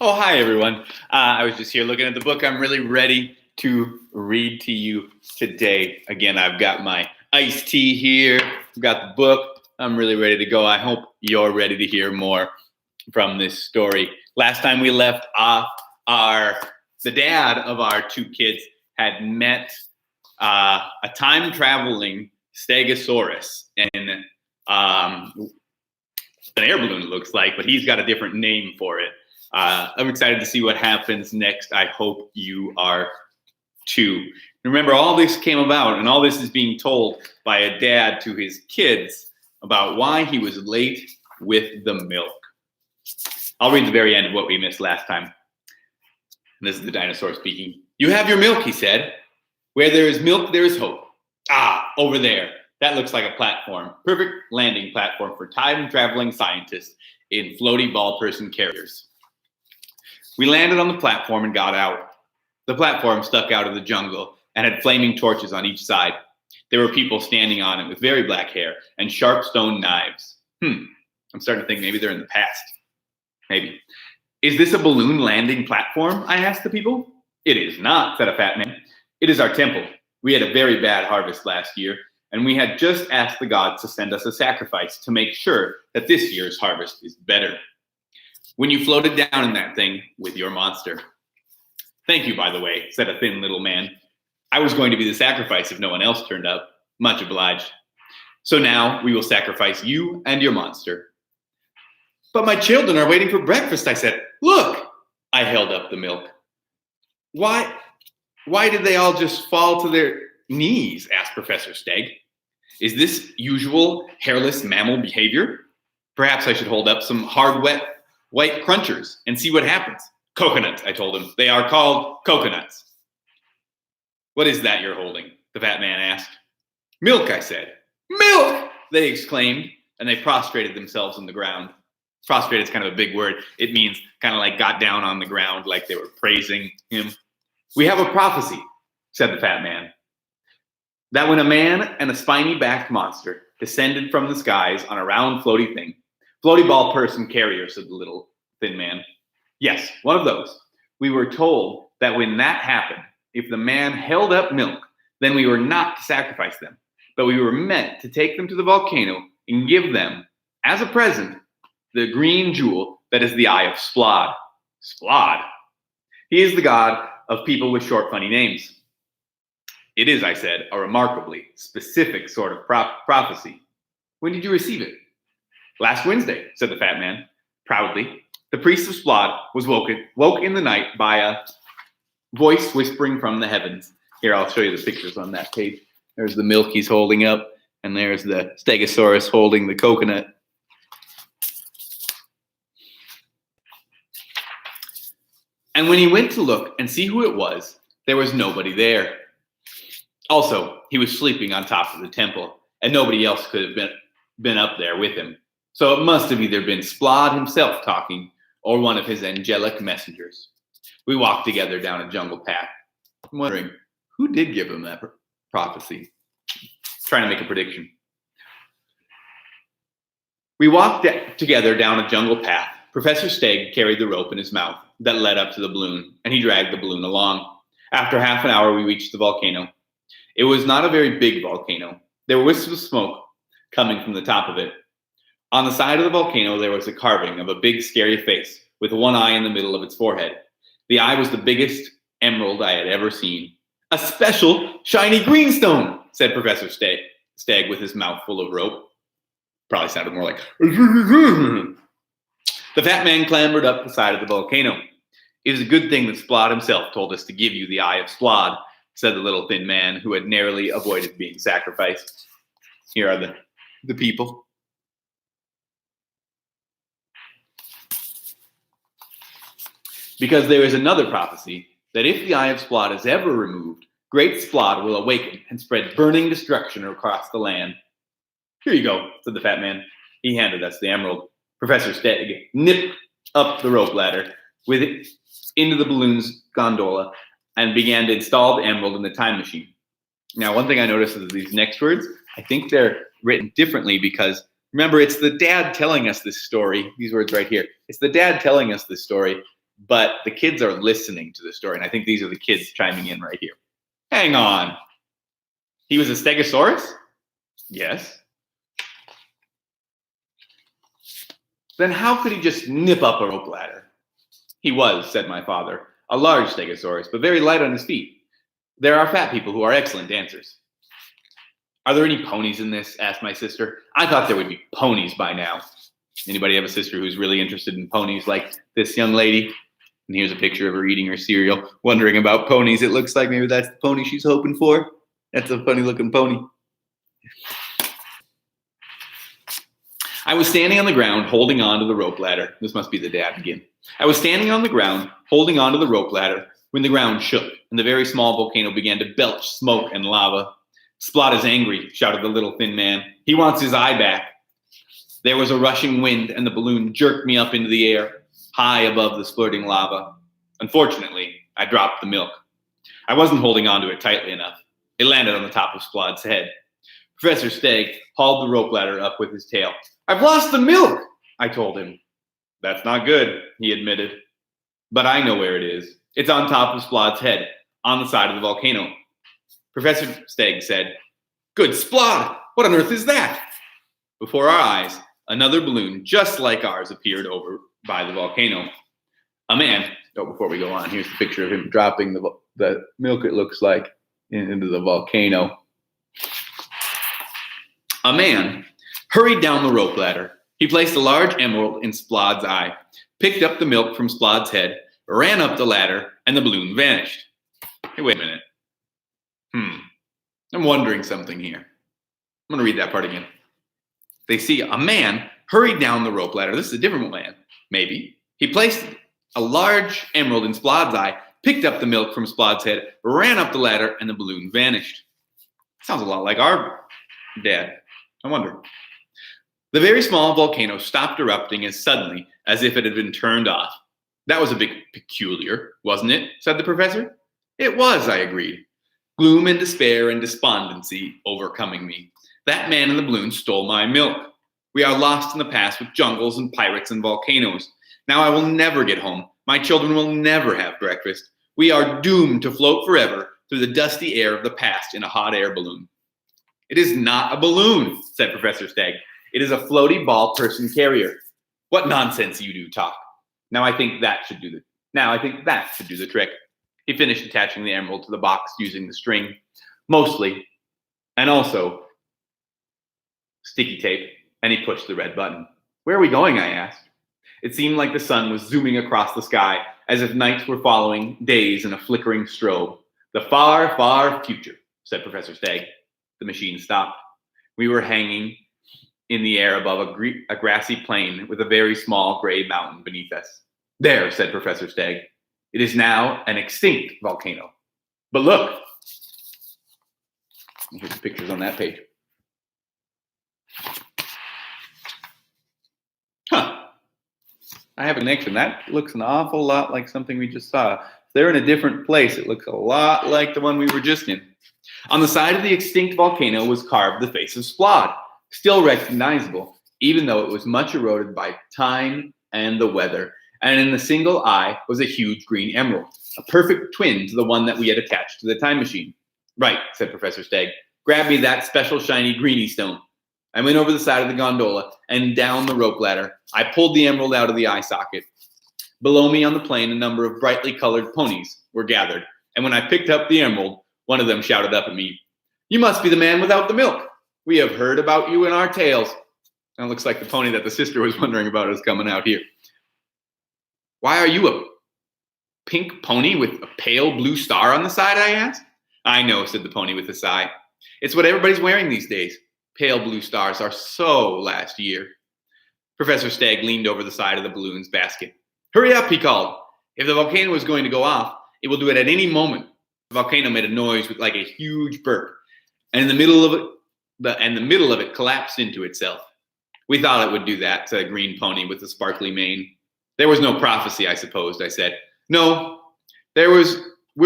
Oh, hi, everyone. I was just here looking at the book. I'm really ready to read to you today. Again, I've got my iced tea here. I've got the book. I'm really ready to go. I hope you're ready to hear more from this story. Last time we left off, the dad of our two kids had met a time-traveling Stegosaurus in an air balloon, it looks like, but he's got a different name for it. I'm excited to see what happens next. I hope you are too. Remember, all this came about, and all this is being told by a dad to his kids about why he was late with the milk. I'll read the very end of what we missed last time. And this is the dinosaur speaking. "You have your milk," he said. "Where there is milk, there is hope. Ah, over there. That looks like a platform. Perfect landing platform for time-traveling scientists in floaty ball person carriers." We landed on the platform and got out. The platform stuck out of the jungle and had flaming torches on each side. There were people standing on it with very black hair and sharp stone knives. I'm starting to think maybe they're in the past. Maybe. "Is this a balloon landing platform?" I asked the people. "It is not," said a fat man. "It is our temple. We had a very bad harvest last year, and we had just asked the gods to send us a sacrifice to make sure that this year's harvest is better. When you floated down in that thing with your monster." "Thank you, by the way," said a thin little man. "I was going to be the sacrifice if no one else turned up. Much obliged. So now we will sacrifice you and your monster." "But my children are waiting for breakfast," I said. "Look!" I held up the milk. Why did they all just fall to their knees?" asked Professor Steg. "Is this usual hairless mammal behavior? Perhaps I should hold up some hard, wet, white crunchers and see what happens." "Coconuts," I told him. "They are called coconuts." "What is that you're holding?" the fat man asked. "Milk," I said. "Milk!" they exclaimed, and they prostrated themselves on the ground. Prostrated is kind of a big word. It means kind of like got down on the ground like they were praising him. "We have a prophecy," said the fat man, "that when a man and a spiny-backed monster descended from the skies on a round floaty thing." "Floaty ball person carrier," said the little thin man. "Yes, one of those. We were told that when that happened, if the man held up milk, then we were not to sacrifice them, but we were meant to take them to the volcano and give them, as a present, the green jewel that is the eye of Splod." Splod? "He is the god of people with short, funny names." "It is," I said, "a remarkably specific sort of prophecy. When did you receive it?" "Last Wednesday," said the fat man, proudly. "The priest of Splod was woke in the night by a voice whispering from the heavens." Here, I'll show you the pictures on that page. There's the milk he's holding up, and there's the Stegosaurus holding the coconut. "And when he went to look and see who it was, there was nobody there. Also, he was sleeping on top of the temple, and nobody else could have been up there with him. So it must have either been Splod himself talking or one of his angelic messengers." We walked together down a jungle path. I'm wondering, who did give him that prophecy? Trying to make a prediction. We walked together down a jungle path. Professor Steg carried the rope in his mouth that led up to the balloon, and he dragged the balloon along. After half an hour, we reached the volcano. It was not a very big volcano. There were wisps of smoke coming from the top of it. On the side of the volcano, there was a carving of a big, scary face with one eye in the middle of its forehead. The eye was the biggest emerald I had ever seen. "A special shiny greenstone," said Professor Steg with his mouth full of rope. Probably sounded more like The fat man clambered up the side of the volcano. "It is a good thing that Splod himself told us to give you the eye of Splod," said the little thin man who had narrowly avoided being sacrificed. Here are the people. "Because there is another prophecy that if the eye of Splod is ever removed, great Splod will awaken and spread burning destruction across the land." "Here you go," said the fat man. He handed us the emerald. Professor Steg nipped up the rope ladder with it into the balloon's gondola and began to install the emerald in the time machine. Now, one thing I noticed is these next words, I think they're written differently because, remember, it's the dad telling us this story. These words right here. It's the dad telling us this story but the kids are listening to the story. And I think these are the kids chiming in right here. Hang on. He was a stegosaurus? Yes. Then how could he just nip up a rope ladder? He was, said my father, a large stegosaurus, but very light on his feet. There are fat people who are excellent dancers. Are there any ponies in this? Asked my sister. I thought there would be ponies by now. Anybody have a sister who's really interested in ponies like this young lady? And here's a picture of her eating her cereal, wondering about ponies. It looks like maybe that's the pony she's hoping for. That's a funny looking pony. I was standing on the ground holding on to the rope ladder. This must be the dad again. I was standing on the ground holding on to the rope ladder when the ground shook and the very small volcano began to belch smoke and lava. Splot is angry, shouted the little thin man. He wants his eye back. There was a rushing wind and the balloon jerked me up into the air, high above the splurting lava. Unfortunately, I dropped the milk. I wasn't holding onto it tightly enough. It landed on the top of Splod's head. Professor Steg hauled the rope ladder up with his tail. I've lost the milk, I told him. That's not good, he admitted. But I know where it is. It's on top of Splod's head, on the side of the volcano. Professor Steg said, Good Splod! What on earth is that? Before our eyes, another balloon just like ours appeared over by the volcano. A man, before we go on, here's the picture of him dropping the milk, it looks like, into the volcano. A man hurried down the rope ladder. He placed a large emerald in Splod's eye, picked up the milk from Splod's head, ran up the ladder, and the balloon vanished. Hey, wait a minute. I'm wondering something here. I'm going to read that part again. They see a man hurried down the rope ladder. This is a different man, maybe. He placed a large emerald in Splod's eye, picked up the milk from Splod's head, ran up the ladder, and the balloon vanished. Sounds a lot like our dad. I wonder. The very small volcano stopped erupting as suddenly as if it had been turned off. That was a bit peculiar, wasn't it? Said the professor. It was, I agreed. Gloom and despair and despondency overcoming me. That man in the balloon stole my milk. We are lost in the past with jungles and pirates and volcanoes. Now I will never get home. My children will never have breakfast. We are doomed to float forever through the dusty air of the past in a hot air balloon. It is not a balloon, said Professor Steg. It is a floaty ball person carrier. What nonsense you do talk. Now I think that should do the trick. He finished attaching the emerald to the box using the string, mostly, and also sticky tape, and he pushed the red button. Where are we going? I asked. It seemed like the sun was zooming across the sky, as if nights were following days in a flickering strobe. The far, far future, said Professor Steg. The machine stopped. We were hanging in the air above a grassy plain with a very small gray mountain beneath us. There, said Professor Steg. It is now an extinct volcano. But look. Here's the pictures on that page. I have a connection. That looks an awful lot like something we just saw. If they're in a different place, it looks a lot like the one we were just in. On the side of the extinct volcano was carved the face of Splod, still recognizable, even though it was much eroded by time and the weather. And in the single eye was a huge green emerald, a perfect twin to the one that we had attached to the time machine. Right, said Professor Steg. Grab me that special shiny greeny stone. I went over the side of the gondola and down the rope ladder. I pulled the emerald out of the eye socket. Below me on the plain, a number of brightly colored ponies were gathered. And when I picked up the emerald, one of them shouted up at me, You must be the man without the milk. We have heard about you in our tales. And it looks like the pony that the sister was wondering about is coming out here. Why are you a pink pony with a pale blue star on the side, I asked. I know, said the pony with a sigh. It's what everybody's wearing these days. Pale blue stars are so last year. Professor Steg leaned over the side of the balloon's basket. Hurry up, he called. If the volcano is going to go off, it will do it at any moment. The volcano made a noise with like a huge burp, and the middle of it collapsed into itself. We thought it would do that, said a green pony with a sparkly mane. There was no prophecy, I supposed, I said. No, we're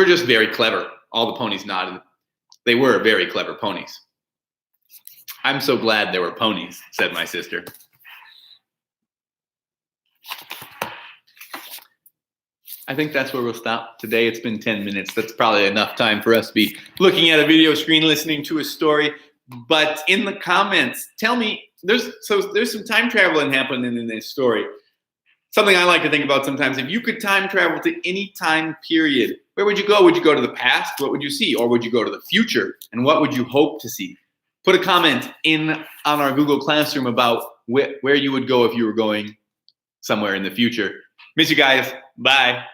just very clever. All the ponies nodded. They were very clever ponies. I'm so glad there were ponies, said my sister. I think that's where we'll stop today. It's been 10 minutes. That's probably enough time for us to be looking at a video screen, listening to a story. But in the comments, tell me, there's some time traveling happening in this story. Something I like to think about sometimes, if you could time travel to any time period, where would you go? Would you go to the past? What would you see? Or would you go to the future? And what would you hope to see? Put a comment in on our Google Classroom about where you would go if you were going somewhere in the future. Miss you guys. Bye.